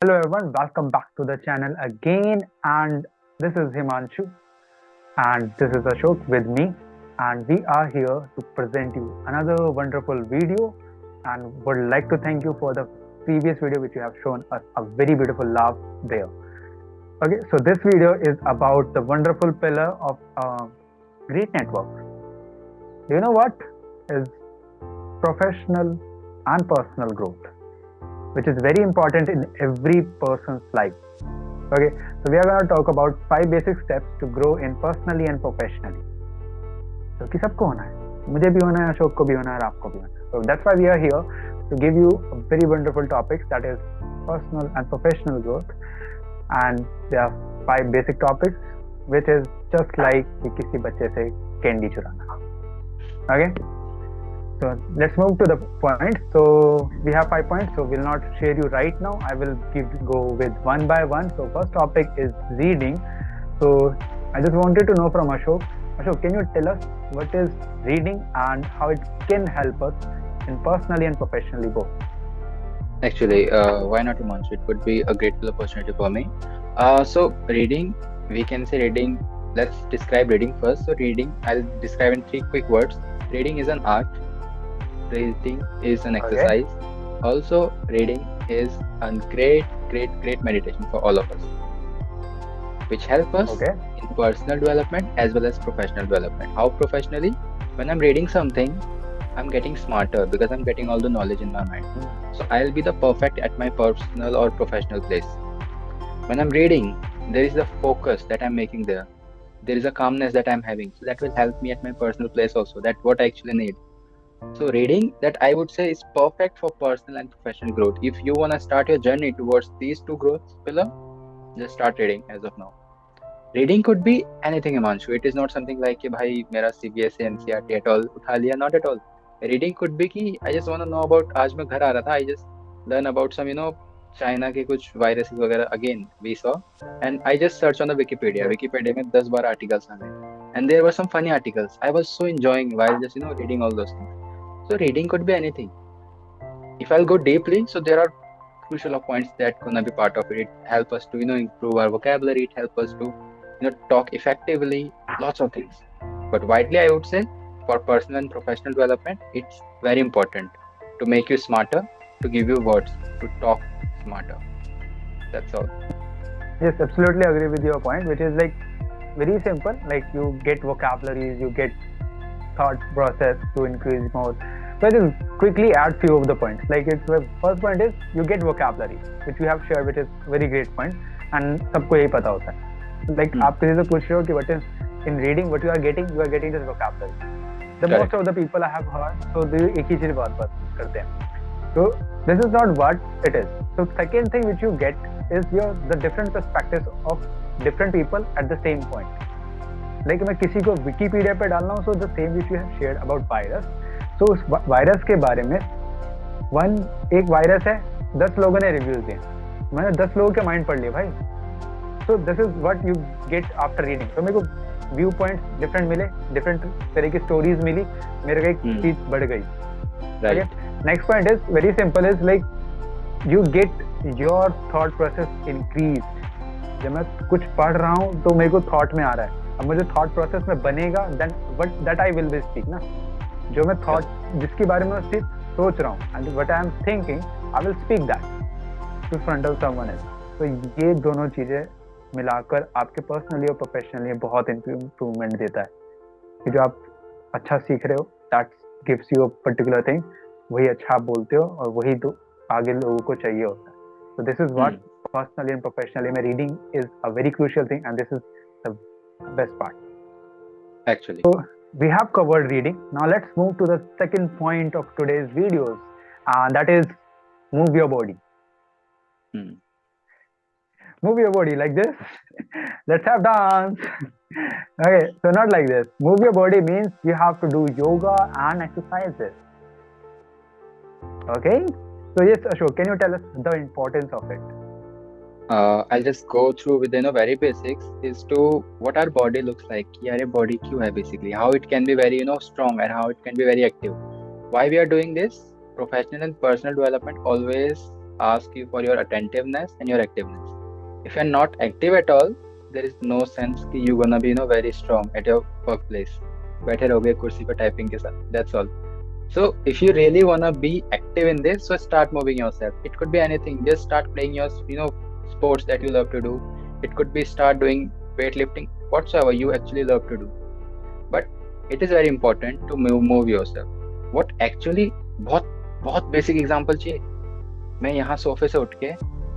Hello everyone, welcome back to the channel again. And this is Himanshu, and this is Ashok with me. And we are here to present you another wonderful video. And would like to thank you for the previous video, which you have shown us a very beautiful love there. Okay, so this video is about the wonderful pillar of great network. Do you know what is professional and personal growth, which is very important in every person's life? Okay, so we are going to talk about 5 basic steps to grow in personally and professionally. So कि सबको होना है, मुझे भी होना है, अशोक को भी होना है, और आपको भी होना है. So that's why we are here to give you a very wonderful topics, that is personal and professional growth. And there are 5 basic topics, which is just like कि किसी बच्चे से कैंडी चुराना. Okay. So let's move to the point. So we have 5 points. So we'll not share you right now. I will go with one by one. So first topic is reading. So I just wanted to know from Ashok. Ashok, can you tell us what is reading and how it can help us in personally and professionally both? Actually, why not Himanshu? It would be a grateful opportunity for me. So reading, we can say reading. Let's describe reading first. So reading, I'll describe in 3 quick words. Reading is an art. Reading is an Okay. exercise. Also, reading is a great meditation for all of us, which help us Okay. in personal development as well as professional development. How professionally? When I'm reading something, I'm getting smarter because I'm getting all the knowledge in my mind. So I'll be the perfect at my personal or professional place. When I'm reading, there is the focus that I'm making there. There is a calmness that I'm having. So that will help me at my personal place also. That's what I actually need. So reading that I would say is perfect for personal and professional growth. If you wanna start your journey towards these two growth pillar, just start reading as of now. Reading could be anything, Himanshu. It is not something like कि भाई मेरा CBSE NCERT at all उठा लिया, not at all. Reading could be कि I just want to know about, आज मैं घर आ रहा था, I just learn about some China के कुछ वायरसेस वगैरह again we saw and I just search on the Wikipedia. Yes. Wikipedia में 10-12 articles आ गए and there were some funny articles. I was so enjoying while just reading all those things. So reading could be anything. If I'll go deeply, so there are crucial points that gonna be part of it. It help us to improve our vocabulary. It help us to talk effectively. Lots of things. But widely, I would say for personal and professional development, it's very important to make you smarter, to give you words, to talk smarter. That's all. Yes, absolutely agree with your point, which is like very simple. Like you get vocabularies, you get thought process to increase more. So I just quickly add few of the points. Like it's the first point is you get vocabulary, which you have shared, which is very great point, and सबको यही पता होता है. Like आप किसी से पूछ रहे हो कि what is in reading, what you are getting this vocabulary. The most Correct. of the people I have heard, so they एक ही चीज बात करते हैं. So this is not what it is. So second thing which you get is the different perspectives of different people at the same point. Like मैं किसी को Wikipedia पे डाल रहा हूँ, so the same which you have shared about virus. So उस virus के बारे में एक वायरस है, 10 लोगों ने रिव्यूज दिए, मैंने 10 लोगों के माइंड पढ़ लिए भाई. So this is what you get after reading. So मेरे को व्यू पॉइंट्स डिफरेंट मिले, डिफरेंट तरह की स्टोरीज मिली, मेरे को एक चीज बढ़ गई. Right. Next point is very simple, is like you get your thought process increased. जब मैं कुछ पढ़ रहा हूँ तो मेरे को थॉट में आ रहा है, अब मुझे थॉट प्रोसेस में बनेगा, then what that I will be speak ना. जो मैं थॉट जिसके बारे में सिर्फ सोच रहा हूँ, and what I am thinking, I will speak that to front of someone else. तो ये दोनों चीजें मिलाकर आपके पर्सनली और प्रोफेशनली बहुत इम्प्रूवमेंट देता है. कि जो आप अच्छा सीख रहे हो, that gives you a particular thing, वही अच्छा आप बोलते हो और वही तो आगे लोगों को चाहिए होता है. So this is what personally and professionally my reading is a very crucial thing, and this is the best part. Actually. So we have covered reading. Now let's move to the second point of today's videos, and that is move your body. Hmm. Move your body like this. Let's have dance. Okay, so not like this. Move your body means you have to do yoga and exercises. Okay. So yes, Ashok, can you tell us the importance of it? I'll just go through with very basics is to what our body looks like. कि यार ये body क्यों है basically, how it can be very strong and how it can be very active. Why we are doing this? Professional and personal development always ask you for your attentiveness and your activeness. If you're not active at all, there is no sense कि you gonna be very strong at your workplace. बैठे रहोगे कुर्सी पे typing के साथ. That's all. So if you really wanna be active in this, so start moving yourself. It could be anything. Just start playing your sports that you love to do. It could be start doing weightlifting, whatsoever you actually love to do. But it is very important to move yourself. What actually बहुत बहुत basic example चाहिए. मैं यहाँ सोफे से उठ के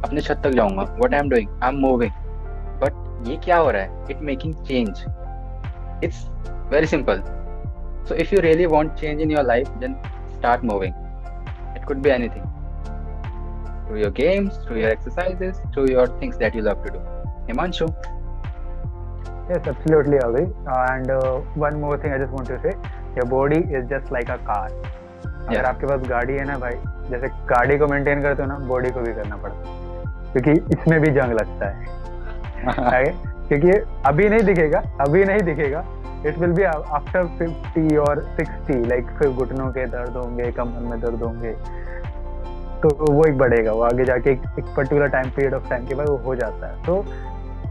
अपने छत तक जाऊंगा. What I am doing? I am moving. But ये क्या हो रहा है? It making change. It's very simple. So if you really want change in your life, then start moving. It could be anything. Through your games, through your exercises, through your things that you love to do. Himanshu. Yes, absolutely agree. And one more thing I just want to say, your body is just like a car. अगर Yeah. आपके पास गाड़ी है ना भाई, जैसे गाड़ी को maintain करते हो ना, बॉडी को भी करना पड़ता है, क्योंकि इसमें भी जंग लगता है. आगे क्योंकि ये अभी नहीं दिखेगा. इट विल बी आफ्टर 50 और 60, लाइक फिर घुटनों के दर्द होंगे, कमर में दर्द होंगे, तो वो एक बढ़ेगा. वो आगे जाके एक particular time period of time के बाद वो हो जाता है. तो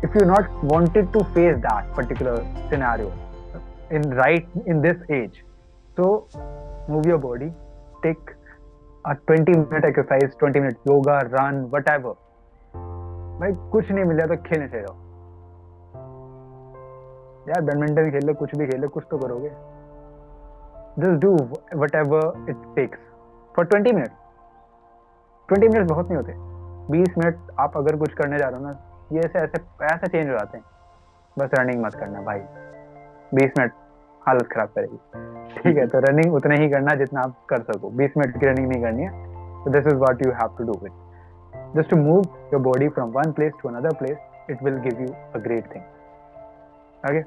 if you're not wanted to face that particular scenario in this age, so move your body, take a 20-minute exercise, 20-minute yoga, run, whatever. भाई कुछ नहीं मिला तो खेलने से जाओ यार, बैडमिंटन खेल लो, कुछ भी खेल लो, कुछ तो करोगे. Just do whatever it takes for 20 minutes. 20 minutes बहुत नहीं होते. 20 मिनट आप अगर कुछ करने जा रहे हो ना, ये ऐसे चेंज हो जाते हैं. बस रनिंग मत करना भाई, 20 मिनट हालत खराब करेगी. ठीक है, तो रनिंग उतना ही करना जितना आप कर सको. 20 मिनट की रनिंग नहीं करनी है. So this is what you have to do with. Just to move your body from one place to another place, it will give you a great thing. Okay,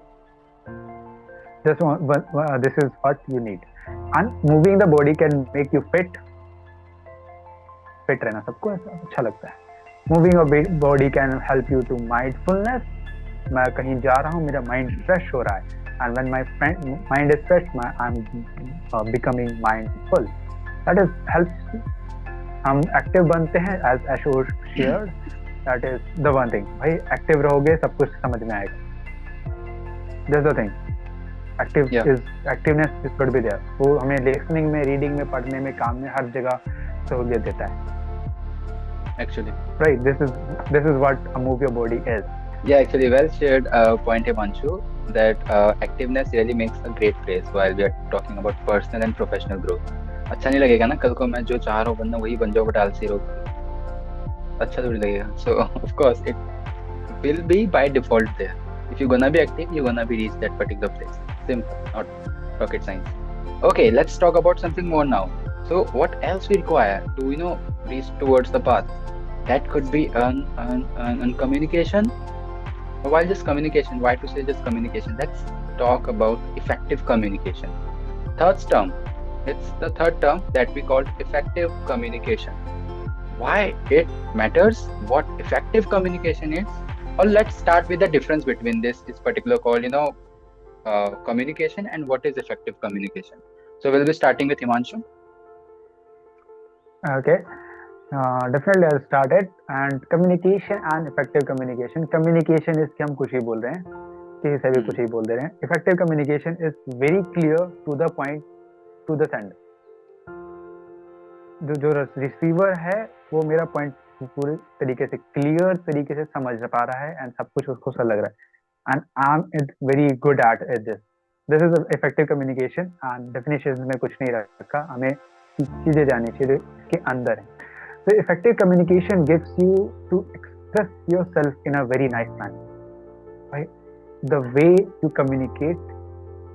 this is what you need. And moving the body can make you fit रहना सबको अच्छा लगता है. Moving your body can help you to mindfulness. मैं कहीं जा रहा हूँ, मेरा माइंड फ्रेश हो रहा है, and when my mind is fresh, I'm becoming mindful. That is helps. हम एक्टिव बनते हैं, as Ashok shared. That is the one thing. भाई एक्टिव रहोगे सब कुछ समझ में आएगा. That's the thing. Activeness is going to be there. वो हमें listening में, reading में, पढ़ने में, काम में, हर जगह सहूलियत देता है. Actually. Right. This is what a move your body is. Yeah, actually, well shared point, Himanshu, that activeness really makes a great phrase while we are talking about personal and professional growth. अच्छा नहीं लगेगा ना कल को मैं जो चाह रहा हूँ बनना वही बन जाऊँ बट आलसी रहो, अच्छा थोड़ी लगेगा. So of course it will be by default there. If you're gonna be active, you're gonna be reach that particular place. Simple, not rocket science. Okay, let's talk about something more now. So what else we require to reach towards the path? That could be on communication. Why just communication? Why to say just communication? Let's talk about effective communication. It's the third term that we called effective communication. Why it matters, what effective communication is, or let's start with the difference between this particular call, communication and what is effective communication. So we'll be starting with Himanshu. Okay. Definitely I'll start it. And communication and effective communication. Communication is कि हम कुछ ही बोल रहे हैं, किसी से भी कुछ ही बोल दे रहे हैं. Effective communication is very clear, to the point, to the sender. जो रिसीवर है वो मेरा पॉइंट पूरे तरीके से क्लियर तरीके से समझ पा रहा है एंड सब कुछ उसको सही लग रहा है, and I am very good at this. This is effective communication. And definition में कुछ नहीं रखा, हमें चीजें जानी चाहिए के अंदर है. So effective communication gives you to express yourself in a very nice manner. Right? The way you communicate,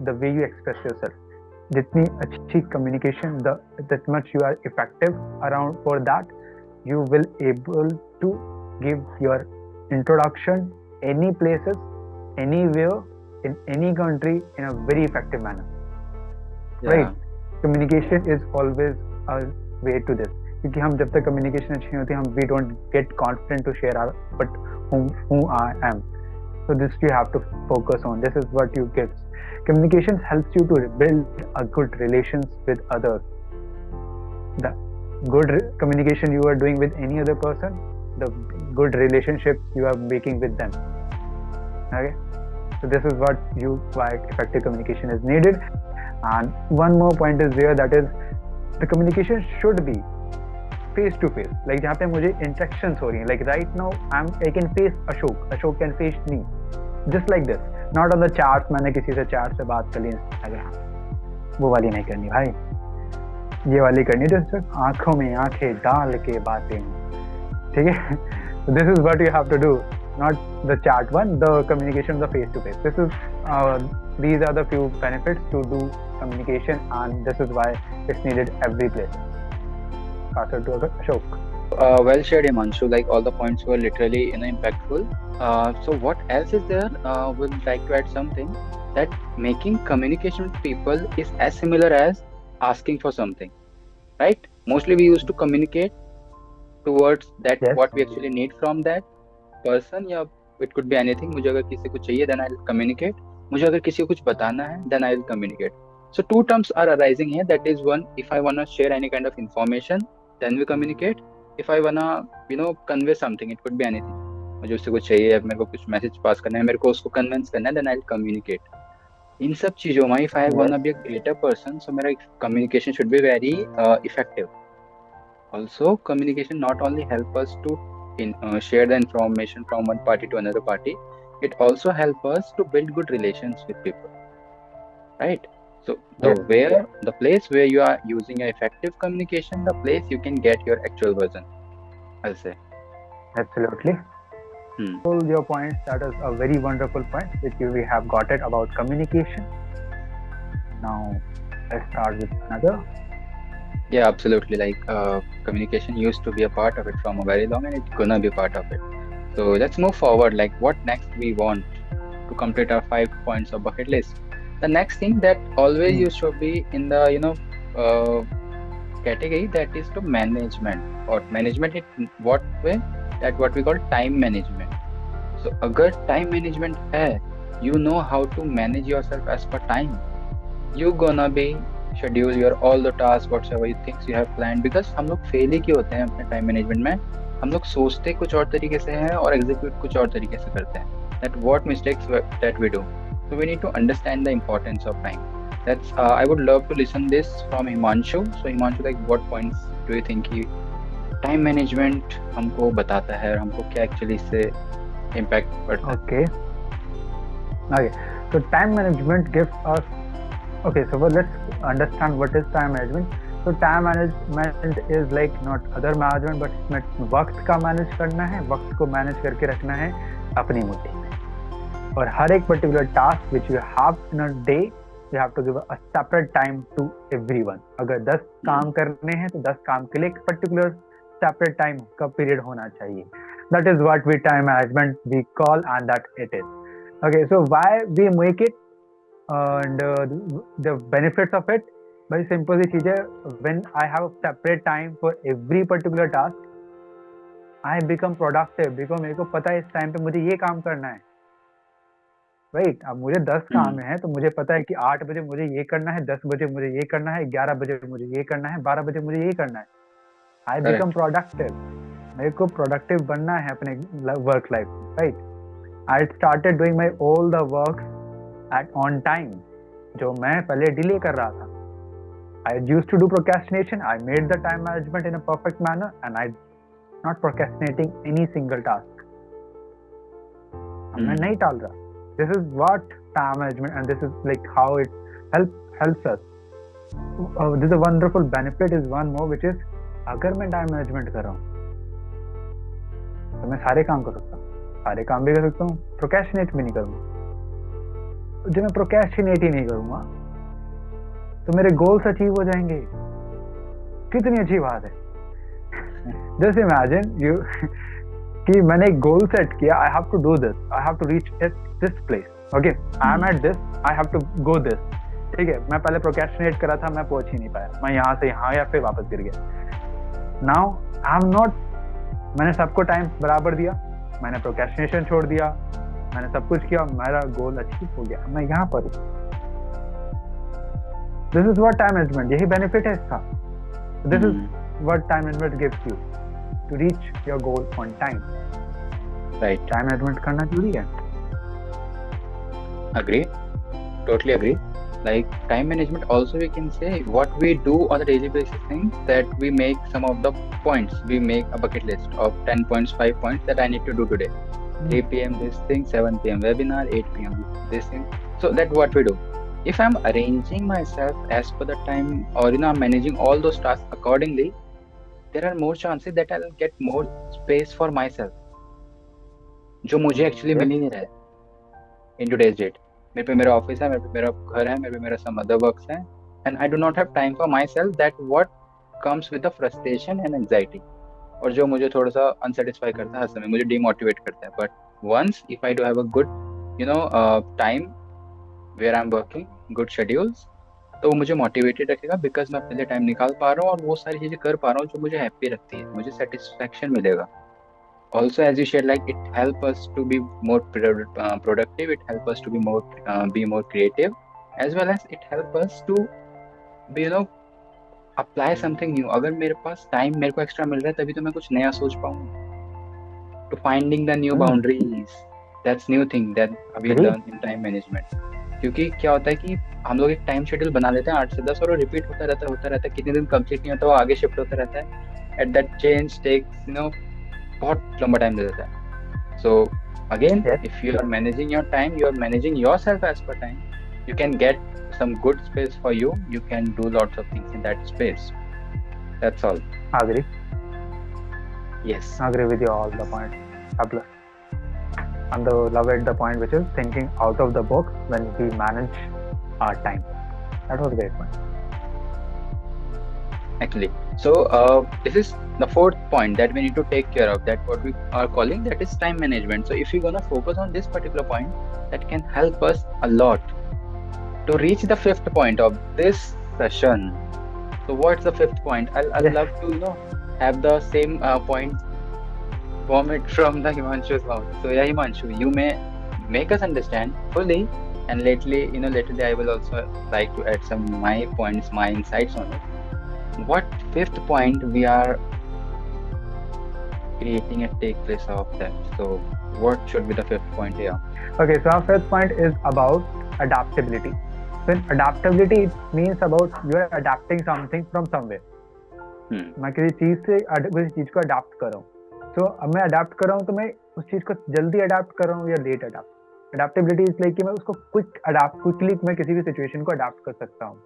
the way you express yourself. जितनी अच्छी communication, that much you are effective around for that. You will able to give your introduction any places, anywhere, in any country in a very effective manner. Yeah. Right? Communication is always a way to this. क्योंकि हम जब तक communication अच्छी नहीं होती, हम we don't get confident to share our but who I am. So this you have to focus on. This is what you give. Communication helps you to build a good relations with others. good communication you are doing with any other person, the good relationships you are making with them. Okay, so this is why effective communication is needed. And one more point is there, that is the communication should be face to face, like जहाँ पे मुझे interactions हो रही हैं, like right now I can face Ashok can face me, just like this, not on the chats. मैंने किसी से chat से बात कर ली Instagram, वो वाली नहीं करनी भाई, ये वाली करनी जिससे आंखों में आंखें डाल के बातें, ठीक है? This is what you have to do, not the chat one, the communication, the face to face. These are the few benefits to do communication, and this is why it's needed every place. Pass it to Ashok. Well shared, Himanshu. Like all the points were literally impactful. So what else is there? Would like to add something that making communication with people is as similar as asking for something, right? Mostly we used to communicate towards that Yes. what we actually need from that person, या it could be anything. मुझे अगर किसी को चाहिए then I'll communicate. मुझे अगर किसी को कुछ बताना है then I'll communicate. So two terms are arising here. That is one, if I wanna share any kind of information, then we communicate. If I wanna convey something, it could be anything. मुझे उससे कुछ चाहिए, मेरे को कुछ message pass करना है, मेरे को उसको कन्विंस करना है, then I'll communicate. इन सब चीजों में if I wanna be a greater person, so मेरा communication should be very effective. Also, communication not only help us to share the information from one party to another party, it also help us to build good relations with people, right? So the place where you are using your effective communication, the place you can get your actual version, I'll say. Absolutely. All your points, that is a very wonderful point which we have got it about communication. Now let's start with another. Yeah, absolutely. Like communication used to be a part of it from a very long, and it's gonna be a part of it. So let's move forward. Like what next we want to complete our 5 points of bucket list. The next thing that always used to be in the category, that is to management, or management in what way? That what we call time management. So अगर time management है, you know how to manage yourself as per time. You gonna be schedule your all the tasks whatsoever you think you have planned, because हम लोग fail ही क्यों होते हैं अपने time management में? हम लोग सोचते कुछ और तरीके से हैं और एग्जीक्यूट कुछ और तरीके से करते हैं. That what mistakes that we do. So we need to understand the importance of time. That's I would love to listen this from Himanshu. So Himanshu, like what points do you think he time management हमको बताता है और हमको क्या actually इससे impact पड़ता है? Okay. So time management gives us. Okay, so let's understand what is time management. So time management is like not other management, but इसमें वक्त का मैनेज करना है, वक्त को मैनेज करके रखना है अपनी मुट्ठी में, और हर एक particular task which you have in a day, you have to give a separate time to everyone. अगर 10 काम करने हैं तो 10 काम के लिए एक पर्टिकुलर separate time का पीरियड होना चाहिए. That is what we time management we call, and that it is. Okay, so why we make it and the benefits of it, very simple सी चीज है. When I have a separate time for every particular task, I become productive because मेरे को पता है इस time पे मुझे ये काम करना है, राइट? अब मुझे 10 काम है तो मुझे पता है कि 8 बजे मुझे ये करना है, 10 बजे मुझे ये करना है, 11 बजे मुझे ये करना है, 12 बजे मुझे ये करना है. I become productive. मेरे को प्रोडक्टिव बनना है अपने वर्क लाइफ में, right? I started doing my all the works at on time, जो मैं पहले डिले कर रहा था. I used to do procrastination. I made the time management in a perfect manner, and I not procrastinating any single task. मैं नहीं टाल रहा. This is what time management, and this is like how it helps us. This is a wonderful benefit is one more, which is अगर मैं time management कर रहा हूँ तो मैं सारे काम कर सकता हूँ, सारे काम भी कर सकता हूँ, प्रोक्रेस्टिनेट भी नहीं करूँगा. जब मैं प्रोक्रेस्टिनेट ही नहीं करूँगा तो मेरे गोल्स अचीव हो जाएंगे. कितनी अच्छी बात है. जस्ट इमेजिन यू कि मैंने एक गोल सेट किया, I have to do this, I have to reach at this place, okay, I am at this, I have to go this. ठीक है, मैं पहले प्रोक्रेस्टिनेट करा था, मैं पहुंच ही नहीं पाया, मैं यहाँ से यहाँ या फिर वापस गिर गया. नाउ आई एम नॉट, मैंने सबको टाइम बराबर दिया, मैंने प्रोक्रेस्टिनेशन छोड़ दिया, मैंने सब कुछ किया, मेरा गोल अचीव हो गया, मैं यहाँ पर हूँ. This is what time management, यही बेनिफिट है इसका. This is what time management gives you to reach your goal on time. Right. Time management करना जरूरी है. Agree. Totally agree. Like time management also we can say what we do on a daily basis things that we make some of the points. We make a bucket list of 10 points, 5 points that I need to do today. 3 p.m. this thing, 7 p.m. webinar, 8 p.m. this thing. So that's what we do. If I'm arranging myself as per the time or I'm managing all those tasks accordingly, there are more chances that I'll get more space for myself. जो मुझे actually मिल ही नहीं रहा है in today's date. मेरे पे मेरा office है, मेरे पे मेरा घर है, मेरे पे मेरा some other works है, and I do not have time for myself. That what comes with the frustration and anxiety. और जो मुझे थोड़ा सा unsatisfy करता है हर समय, मुझे demotivate करता है. But once if I do have a good, time where I'm working, good schedules, तो वो मुझे motivated रखेगा because मैं अपने लिए time निकाल पा रहा हूँ और वो सारी चीजें कर पा रहा हूँ जो मुझे happy रखती है, मुझे satisfaction मिलेगा. Also, as you shared, like it helps us to be more productive. It helps us to be more creative, as well as it helps us to be apply something new. अगर मेरे पास time मेरे को extra मिल रहा है तभी तो मैं कुछ नया सोच पाऊँ. To finding the new boundaries, that's new thing that we learn in time management. क्योंकि क्या होता है कि हम लोग एक टाइम शेड्यूल बना लेते हैं 8 से 10 और वो रिपीट होता रहता है. कितने दिन कंप्लीट नहीं होता वो आगे शिफ्ट होता रहता है. At that change takes बहुत लंबा टाइम ले देता है. So again, if you are managing your time, you are managing yourself as per time. You can get some good space for you. You can do lots of things in that space. That's all. Agree. Yes. Agree with you all the points. And love at the point which is thinking out of the box when we manage our time. That was a great point. Actually, so this is the fourth point that we need to take care of, that what we are calling that is time management. So if you're gonna focus on this particular point, that can help us a lot to reach the fifth point of this session. So what's the fifth point? I'll love to have the same point vomit from the Himanshu's mouth. So yeah, Himanshu, you may make us understand fully, and lately I will also like to add some my points, my insights on it. What fifth point we are creating a take place of that? So what should be the fifth point here? Okay, so our fifth point is about adaptability. So in adaptability, it means about you are adapting something from somewhere. मैं किसी चीज को adapt कर रहा हूँ. So अब मैं adapt कर रहा हूँ तो मैं उस चीज को जल्दी अडाप्ट कर रहा हूँ या let adapt. Adaptability is like कि मैं उसको क्विकली मैं किसी भी सिचुएशन को अडाप्ट कर सकता हूँ.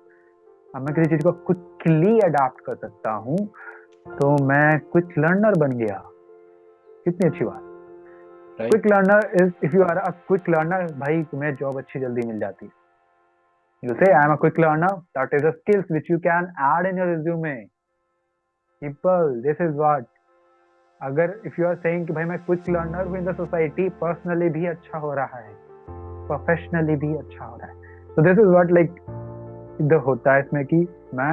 अब मैं किसी चीज को क्विकली अडाप्ट कर सकता हूँ तो मैं क्विक लर्नर बन गया. कितनी अच्छी बात. Quick learner is if you are a quick learner, भाई तुम्हें जॉब अच्छी जल्दी मिल जाती है. यू से I am a quick learner, that is a skills which you can add in your resume. People, this is what. अगर if you are saying कि भाई मैं क्विक लर्नर हूँ इन द सोसाइटी, पर्सनली भी अच्छा हो रहा है, प्रोफेशनली भी अच्छा हो रहा है. So this is what like इधर होता है इसमें कि मैं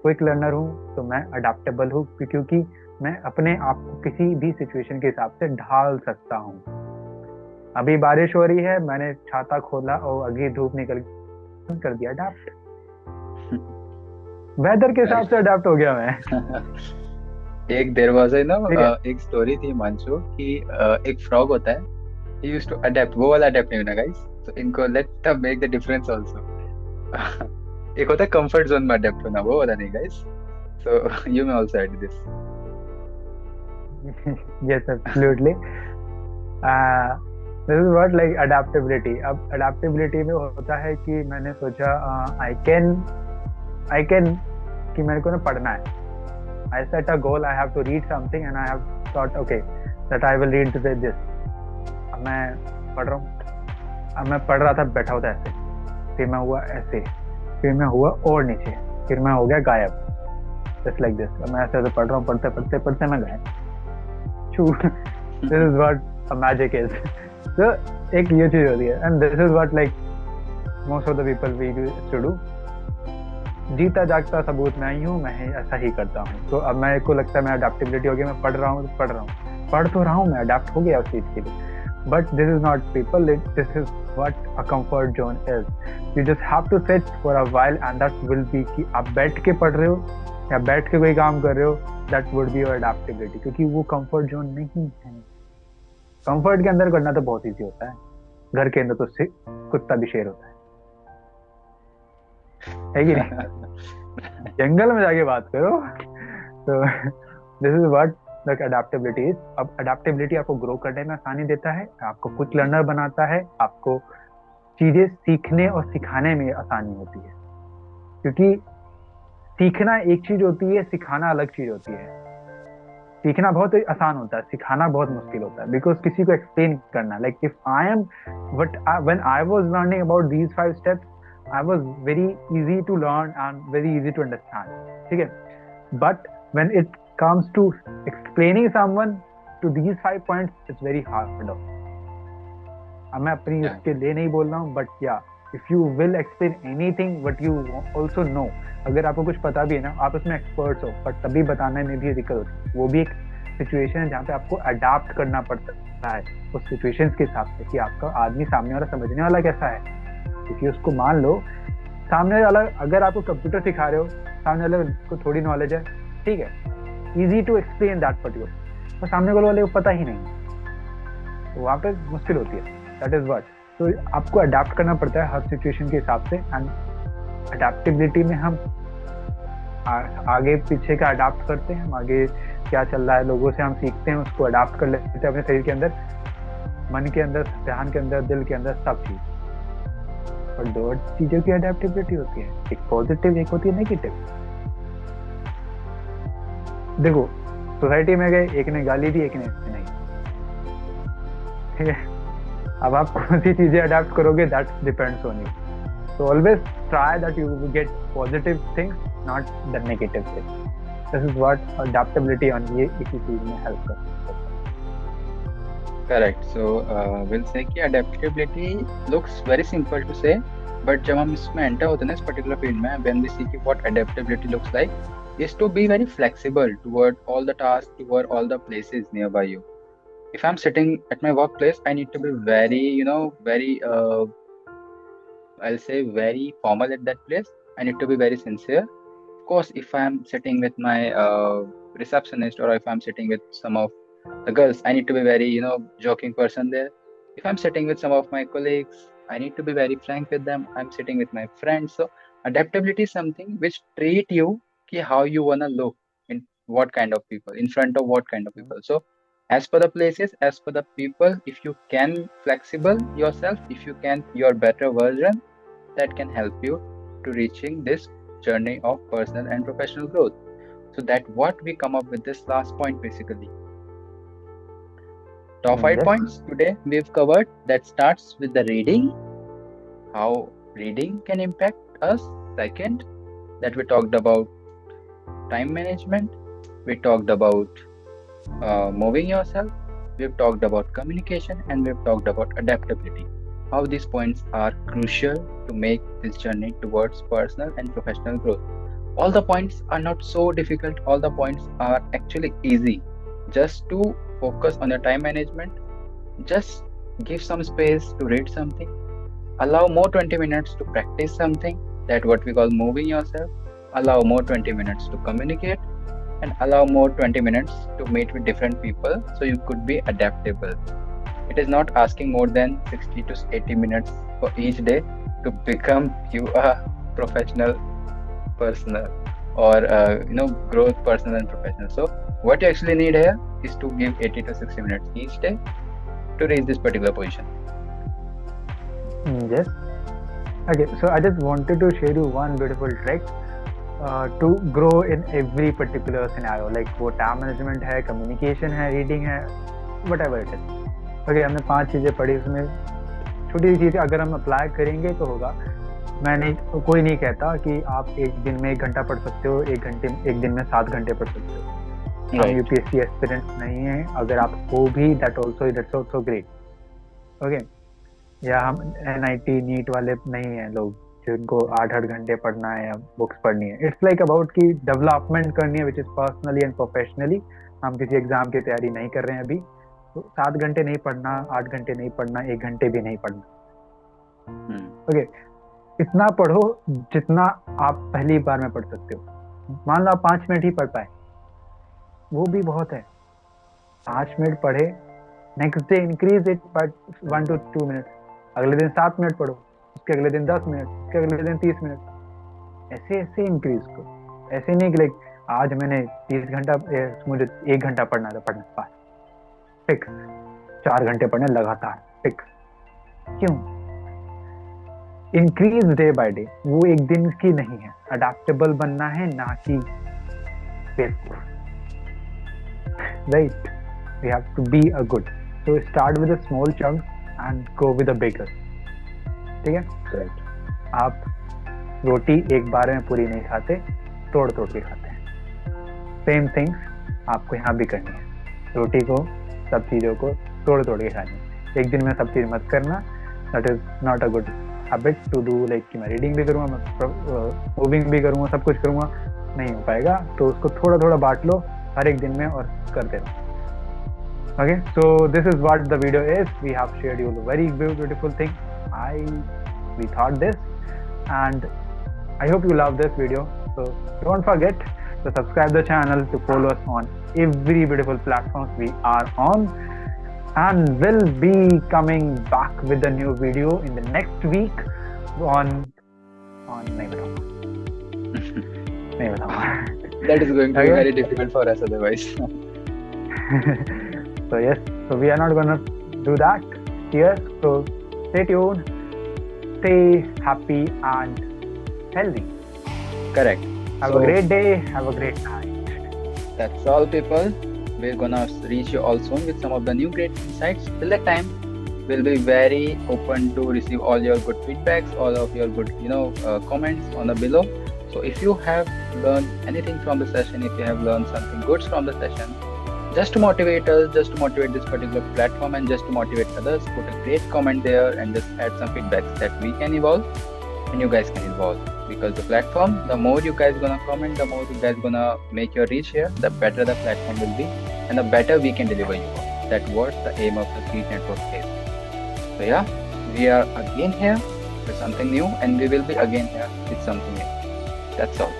क्विक लर्नर हूँ तो मैं अडेप्टेबल हूँ क्योंकि मैं अपने आप को किसी भी सिचुएशन के हिसाब से ढाल सकता हूँ. अभी बारिश हो रही है, मैंने छाता खोला और अभी धूप निकल कर दिया अडेप्ट. वेदर के हिसाब से अडेप्ट हो गया मैं. एक देर वाज एक स्टोरी थी मंचू कि एक फ्रॉग होता है, he used to adapt. वो वाला अडेप्ट नहीं होना गाइस. So इनको let them make the difference also. एक होता है कंफर्ट जोन में अडेप्ट होना, वो वाला नहीं guys. So you may also add this. Yes, absolutely. This is what like adaptability. अब adaptability में होता है कि मैंने सोचा I can कि मेरे को ना पढ़ना है. I set a goal, I have to read something and I have thought okay that I will read this. अब मैं पढ़ रहा हूँ. अब मैं पढ़ रहा था, बैठा होता ऐसे, फिर मैं हुआ ऐसे, फिर मैं हुआ और नीचे, फिर मैं हो गया गायब. Just like this. अब मैं ऐसे पढ़ रहा हूँ, पढ़ते मैं गायब. This is what a magic is. So एक ये चीज होती है and this is what like most of the people we used to do. जीता जागता सबूत मैं ही हूँ, मैं ऐसा ही करता हूँ. तो अब मेरे को लगता है मैं अडेप्टेबिलिटी हो गया, मैं पढ़ तो रहा हूँ, मैं अडेप्ट हो गया उस चीज के लिए. But this is not people, this is what a comfort zone is. You just have to sit for a while and that will be कि आप बैठ के पढ़ रहे हो या बैठ के कोई काम कर रहे हो, that would be your adaptability, क्योंकि वो कंफर्ट जोन नहीं है। कंफर्ट के अंदर करना तो बहुत इजी होता है, घर के अंदर तो कुत्ता भी शेर होता है कि नहीं? जंगल में जाके बात करो। तो this is what the adaptability is. अब अडेप्टेबिलिटी आपको ग्रो करने में आसानी देता है, आपको क्विक लर्नर बनाता है, आपको चीजें सीखने और सिखाने में आसानी होती है। क्योंकि सीखना एक चीज होती है, सिखाना अलग चीज होती है। सीखना बहुत आसान होता है, सिखाना बहुत मुश्किल होता है, बिकॉज किसी को एक्सप्लेन करना, like if I am but when I was learning about these 5 steps, I was very easy to learn and very easy to understand, ठीक है। But when it comes to explaining someone to these 5 points, it's very hard. अब मैं अपनी उसके लिए नहीं बोल रहा हूँ, बट या if you will explain anything what you also know, अगर आपको कुछ पता भी है ना, आप उसमें एक्सपर्ट्स हो, बट तभी बताने में भी दिक्कत होती है। वो भी एक सिचुएशन है जहाँ पे आपको अडाप्ट करना पड़ता है उस सिचुएशन के हिसाब से, कि आपका आदमी सामने वाला समझने वाला कैसा है। क्योंकि उसको मान लो सामने वाला, अगर आपको कंप्यूटर सिखा रहे हो, सामने वाले को थोड़ी नॉलेज है, ठीक है, easy to explain that particular, पर सामने वाले को पता ही नहीं, तो वहाँ पे मुश्किल होती है। दैट इज व्हाट, तो आपको अडाप्ट करना पड़ता है हर सिचुएशन के हिसाब से। एंड अडेप्टेबिलिटी में हम आगे पीछे का अडाप्ट करते हैं, हम आगे क्या चल रहा है लोगों से हम सीखते हैं, उसको अडाप्ट कर लेते हैं अपने शरीर के अंदर, मन के अंदर, ध्यान के अंदर, दिल के अंदर, सब चीज। और दो चीजों की अडेप्टेबिलिटी होती है, एक पॉजिटिव, एक होती है नेगेटिव। देखो सोसाइटी में गए, एक ने गाली दी, एक ने नहीं, ठीक है। अब आप कौन सी चीजें अडेप्ट करोगे, that depends on you. So always try that you will get positive things, not the negative things. This is what adaptability on ये इसी चीज में help करता है। Correct. So we'll say कि adaptability looks very simple to say, but जब हम इसमें enter होते हैं ना इस particular field में, when we see कि what adaptability looks like, is to be very flexible toward all the tasks, toward all the places nearby you. If I'm sitting at my workplace, I need to be very, very I'll say very formal at that place. I need to be very sincere. Of course, if I'm sitting with my receptionist, or if I'm sitting with some of the girls, I need to be very, joking person there. If I'm sitting with some of my colleagues, I need to be very frank with them. I'm sitting with my friends. So adaptability is something which treat you ki how you wanna look in what kind of people, in front of what kind of people. So as per the places, as per the people, if you can flexible yourself, if you can your better version, that can help you to reaching this journey of personal and professional growth. So that what we come up with this last point basically. Top 5 points today we've covered, that starts with the reading, how reading can impact us. Second, that we talked about time management, we talked about moving yourself, we've talked about communication, and we've talked about adaptability. How these points are crucial to make this journey towards personal and professional growth. All the points are not so difficult, all the points are actually easy. Just to focus on your time management, just give some space to read something, allow more 20 minutes to practice something, that what we call moving yourself, allow more 20 minutes to communicate, and allow more 20 minutes to meet with different people, so you could be adaptable. It is not asking more than 60 to 80 minutes for each day to become you a professional personal, or growth personal and professional. So what you actually need here is to give 80 to 60 minutes each day to reach this particular position. Yes. Okay, so I just wanted to share you one beautiful trick to grow in every particular scenario, like वो time management है, communication है, reading है, whatever it is. Okay, हमने 5 चीजें पढ़ी, उसमें छोटी सी चीजें अगर हम अप्लाई करेंगे तो होगा। कोई नहीं कहता कि आप एक दिन में 1 घंटा पढ़ सकते हो, एक दिन में 7 घंटे पढ़ सकते हो। हम यूपीएससी एस्पिरेंट्स नहीं है, अगर आप हो भी दैट्स ऑल्सो ग्रेट। ओके, या हम एनआईटी नीट वाले नहीं है लोग जिनको 8 घंटे पढ़ना है या बुक्स पढ़नी है। इट्स लाइक अबाउट की डेवलपमेंट करनी है, which is personally and professionally. हम किसी एग्जाम की तैयारी नहीं कर रहे हैं अभी, तो 7 घंटे नहीं पढ़ना, 8 घंटे नहीं पढ़ना, 1 घंटे भी नहीं पढ़ना। ओके, इतना पढ़ो जितना आप पहली बार में पढ़ सकते हो। मान लो आप 5 मिनट ही पढ़ पाए, वो भी बहुत है। 5 मिनट पढ़े, next day increase it by 1 to 2 minute, अगले दिन 7 मिनट पढ़ो, उसके अगले दिन 10 मिनट, उसके अगले दिन 30 मिनट, ऐसे ऐसे इंक्रीज करो। ऐसे नहीं कि लाइक आज मैंने 30 घंटा, मुझे 1 घंटा पढ़ना था, पढ़ना बस फिक्स, 4 घंटे पढ़ने लगातार फिक्स। क्यों? इंक्रीज डे बाय डे, वो एक दिन की नहीं है। अडेप्टेबल बनना है, ना कि बेवकूफ, right? We have to be a good, so start with a small chunk and go with a bigger, ठीक है? Correct. आप रोटी एक बार में पूरी नहीं खाते, तोड़ तोड़ के खाते हैं। सेम थिंग्स आपको यहाँ भी करनी है। रोटी को, सब चीज़ों को तोड़ तोड़ के खानी है। एक दिन में सब चीज़ मत करना, that is not a good habit to do. Like कि मैं रीडिंग भी करूँगा, मैं मूविंग भी करूँगा, सब कुछ करूँगा, नहीं हो पाएगा। तो उसको थोड़ा थोड़ा बांट लो हर एक दिन में और करते रहो। Okay, so this is what the video is. We have shared you a very beautiful thing. We thought this, and I hope you love this video. So don't forget to subscribe the channel, to follow us on every beautiful platforms we are on, and we'll be coming back with a new video in the next week on नहीं बताऊंगा That is going to be Okay. very difficult for us otherwise. So yes, so we are not gonna do that here. So stay tuned, stay happy and healthy. Correct. Have So a great day, have a great night. that's all, people. We're gonna reach you all soon with some of the new great insights. Till that time, we'll be very open to receive all your good feedbacks, all of your good, comments on the below. So if you have learned anything from the session, if you have learned something good from the session, just to motivate us, just to motivate this particular platform, and just to motivate others, put a great comment there and just add some feedbacks that we can evolve and you guys can evolve. Because the platform, the more you guys gonna comment, the more you guys gonna make your reach here, the better the platform will be and the better we can deliver you all. That's what the aim of the Seed Network is. So yeah, we are again here with something new, and we will be again here with something new. That's all.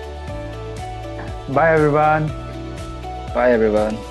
Bye everyone. Bye everyone.